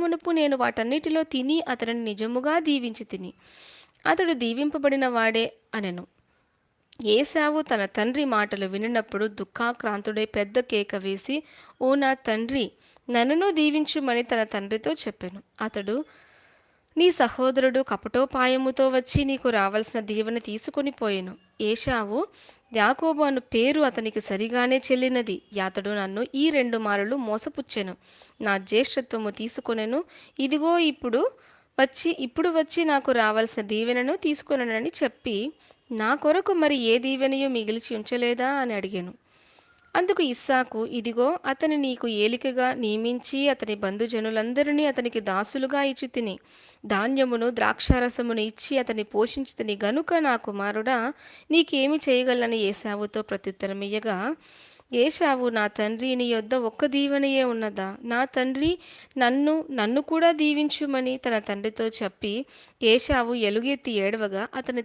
మునుపు నేను వాటన్నిటిలో తిని అతనిని నిజముగా దీవించి తిని అతడు దీవింపబడిన వాడే అనెను. ఏశావు తన తండ్రి మాటలు వినినప్పుడు దుఃఖాక్రాంతుడై పెద్ద కేక వేసి, ఓ నా తండ్రి, నన్నును దీవించుమని తన తండ్రితో చెప్పెను. అతడు, నీ సహోదరుడు కపటోపాయముతో వచ్చి నీకు రావలసిన దీవెన తీసుకొని పోయెను. ఏశావు యాకోబు అను పేరు అతనికి సరిగానే చెల్లినది. అతడు నన్ను ఈ 2 మారులు మోసపుచ్చెను. నా జ్యేష్ఠత్వము తీసుకొనెను. ఇదిగో ఇప్పుడు వచ్చి నాకు రావలసిన దీవెనను తీసుకొనెనని చెప్పి, నా కొరకు మరి ఏ దీవెనయు మిగిల్చి ఉంచలేదా అని అడిగాను. అందుకు ఇస్సాకు, ఇదిగో అతని నీకు ఏలికగా నియమించి అతని బంధుజనులందరినీ అతనికి దాసులుగా ఇచ్చి తిని ధాన్యమును ద్రాక్షారసమును ఇచ్చి అతని పోషించి తిని గనుక నా కుమారుడా, నీకేమి చేయగలనని ఏశావుతో ప్రత్యుత్తరమియ్యగా, ఏశావు, నా తండ్రి, నీ యొద్ద ఒక్క దీవెనయే ఉన్నదా? నా తండ్రి, నన్ను కూడా దీవించుమని తన తండ్రితో చెప్పి ఏశావు ఎలుగెత్తి ఏడవగా అతని